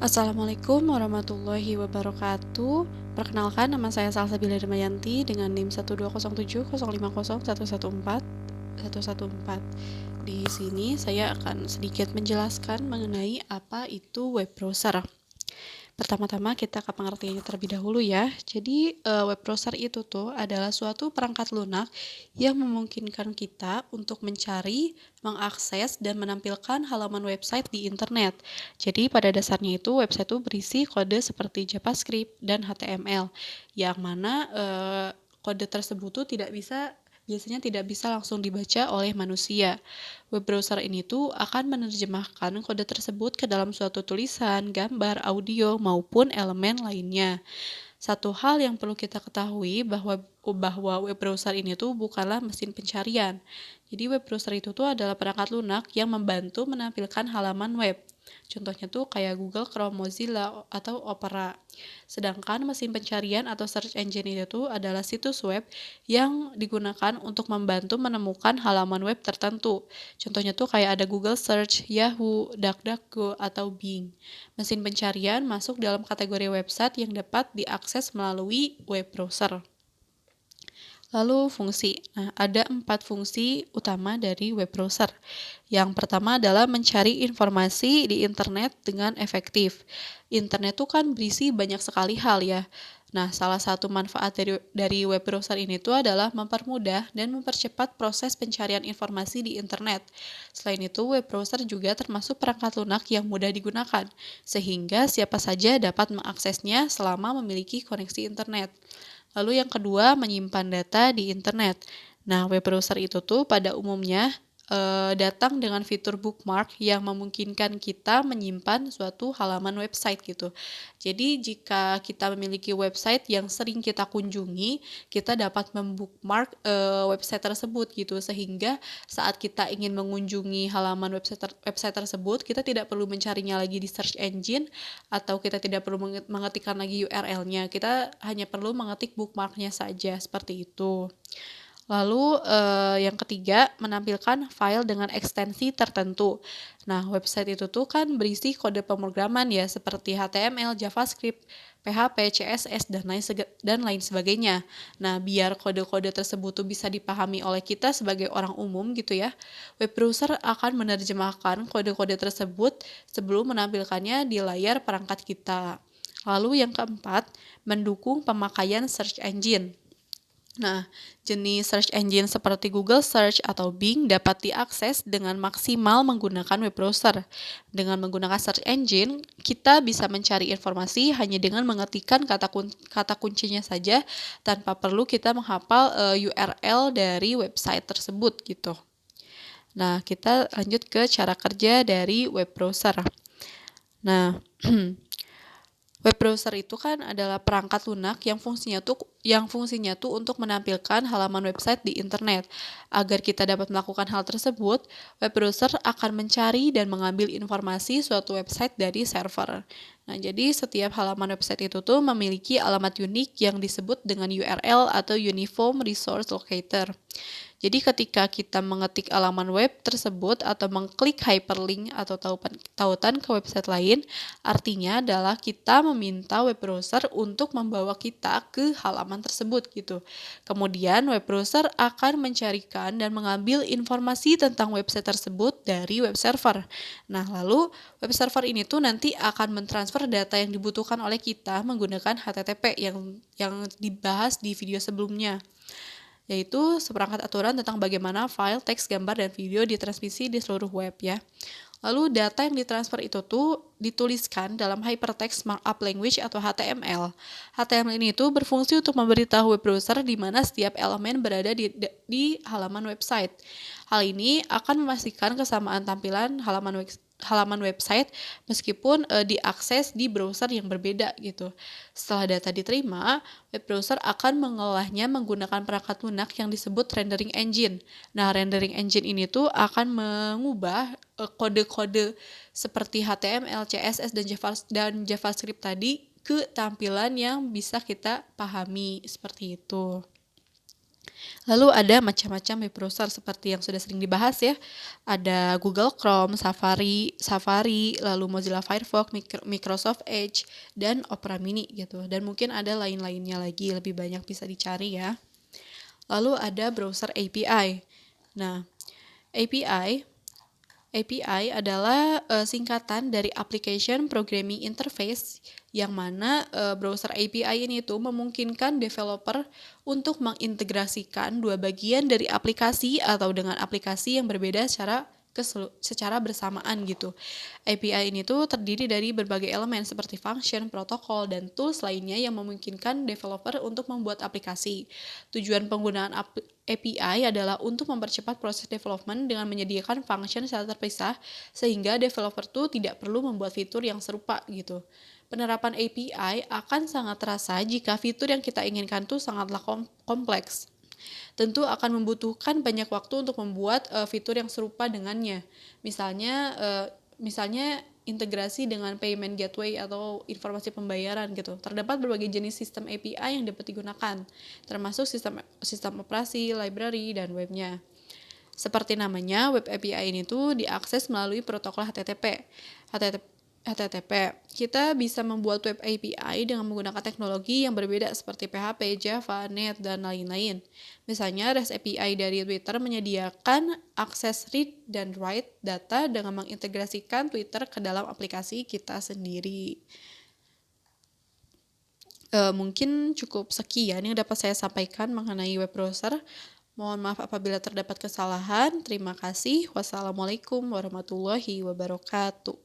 Assalamualaikum warahmatullahi wabarakatuh. Perkenalkan, nama saya Salsabila Damayanti dengan NIM 12070505114. Di sini saya akan sedikit menjelaskan mengenai apa itu web browser. Pertama-tama kita ke pengertiannya terlebih dahulu ya. Jadi web browser itu tuh adalah suatu perangkat lunak yang memungkinkan kita untuk mencari, mengakses, dan menampilkan halaman website di internet. Jadi pada dasarnya itu website itu berisi kode seperti JavaScript dan HTML, yang mana kode tersebut tuh biasanya tidak bisa langsung dibaca oleh manusia. Web browser ini tuh akan menerjemahkan kode tersebut ke dalam suatu tulisan, gambar, audio, maupun elemen lainnya. Satu hal yang perlu kita ketahui bahwa web browser ini tuh bukanlah mesin pencarian. Jadi web browser itu tuh adalah perangkat lunak yang membantu menampilkan halaman web. Contohnya tuh kayak Google Chrome, Mozilla, atau Opera. Sedangkan mesin pencarian atau search engine itu tuh adalah situs web yang digunakan untuk membantu menemukan halaman web tertentu. Contohnya tuh kayak ada Google Search, Yahoo, DuckDuckGo, atau Bing. Mesin pencarian masuk dalam kategori website yang dapat diakses melalui web browser. Lalu fungsi. Nah, ada 4 fungsi utama dari web browser. Yang pertama adalah mencari informasi di internet dengan efektif. Internet tuh kan berisi banyak sekali hal ya. Nah, salah satu manfaat dari web browser ini tuh adalah mempermudah dan mempercepat proses pencarian informasi di internet. Selain itu, web browser juga termasuk perangkat lunak yang mudah digunakan, sehingga siapa saja dapat mengaksesnya selama memiliki koneksi internet. Lalu yang kedua, menyimpan data di internet. Nah, web browser itu tuh pada umumnya datang dengan fitur bookmark yang memungkinkan kita menyimpan suatu halaman website gitu. Jadi jika kita memiliki website yang sering kita kunjungi, kita dapat membookmark website tersebut gitu, sehingga saat kita ingin mengunjungi halaman website tersebut, kita tidak perlu mencarinya lagi di search engine atau kita tidak perlu mengetikkan lagi URL-nya. Kita hanya perlu mengetik bookmark-nya saja seperti itu. Lalu yang ketiga, menampilkan file dengan ekstensi tertentu. Nah, website itu tuh kan berisi kode pemrograman ya, seperti HTML, JavaScript, PHP, CSS, dan lain sebagainya. Nah, biar kode-kode tersebut tuh bisa dipahami oleh kita sebagai orang umum gitu ya, web browser akan menerjemahkan kode-kode tersebut sebelum menampilkannya di layar perangkat kita. Lalu yang keempat, mendukung pemakaian search engine. Nah, jenis search engine seperti Google Search atau Bing dapat diakses dengan maksimal menggunakan web browser. Dengan menggunakan search engine, kita bisa mencari informasi hanya dengan mengetikkan kata kuncinya saja tanpa perlu kita menghafal URL dari website tersebut gitu. Nah, kita lanjut ke cara kerja dari web browser. Nah, web browser itu kan adalah perangkat lunak yang fungsinya tuh untuk menampilkan halaman website di internet. Agar kita dapat melakukan hal tersebut, web browser akan mencari dan mengambil informasi suatu website dari server. Nah, jadi setiap halaman website itu tuh memiliki alamat unik yang disebut dengan URL atau Uniform Resource Locator. Jadi ketika kita mengetik alaman web tersebut atau mengklik hyperlink atau tautan ke website lain, artinya adalah kita meminta web browser untuk membawa kita ke halaman tersebut gitu. Kemudian web browser akan mencarikan dan mengambil informasi tentang website tersebut dari web server. Nah, lalu web server ini tuh nanti akan mentransfer data yang dibutuhkan oleh kita menggunakan HTTP yang dibahas di video sebelumnya, yaitu seperangkat aturan tentang bagaimana file, teks, gambar, dan video ditransmisi di seluruh web ya. Lalu data yang ditransfer itu tuh dituliskan dalam Hypertext Markup Language atau HTML. HTML ini tuh berfungsi untuk memberitahu web browser di mana setiap elemen berada di halaman website. Hal ini akan memastikan kesamaan tampilan halaman website meskipun diakses di browser yang berbeda gitu. Setelah data diterima, web browser akan mengolahnya menggunakan perangkat lunak yang disebut rendering engine. Nah, rendering engine ini tuh akan mengubah kode-kode seperti HTML, CSS, dan JavaScript tadi ke tampilan yang bisa kita pahami seperti itu. Lalu ada macam-macam web browser seperti yang sudah sering dibahas ya. Ada Google Chrome, Safari, lalu Mozilla Firefox, Microsoft Edge, dan Opera Mini gitu. Dan mungkin ada lain-lainnya lagi, lebih banyak bisa dicari ya. Lalu ada browser API. Nah, API API adalah singkatan dari Application Programming Interface, yang mana browser API ini tuh memungkinkan developer untuk mengintegrasikan dua bagian dari aplikasi atau dengan aplikasi yang berbeda secara bersamaan gitu. API ini tuh terdiri dari berbagai elemen seperti function, protokol, dan tools lainnya yang memungkinkan developer untuk membuat aplikasi. Tujuan penggunaan API adalah untuk mempercepat proses development dengan menyediakan function secara terpisah sehingga developer tuh tidak perlu membuat fitur yang serupa gitu. Penerapan API akan sangat terasa jika fitur yang kita inginkan tuh sangatlah kompleks. Tentu akan membutuhkan banyak waktu untuk membuat fitur yang serupa dengannya. Misalnya integrasi dengan payment gateway atau informasi pembayaran gitu. Terdapat berbagai jenis sistem API yang dapat digunakan, termasuk sistem operasi, library, dan webnya. Seperti namanya, web API ini tuh diakses melalui protokol HTTP. Kita bisa membuat web API dengan menggunakan teknologi yang berbeda seperti PHP, Java, Net, dan lain-lain. Misalnya, REST API dari Twitter menyediakan akses read dan write data dengan mengintegrasikan Twitter ke dalam aplikasi kita sendiri. Mungkin cukup sekian yang dapat saya sampaikan mengenai web browser. Mohon maaf apabila terdapat kesalahan. Terima kasih. Wassalamualaikum warahmatullahi wabarakatuh.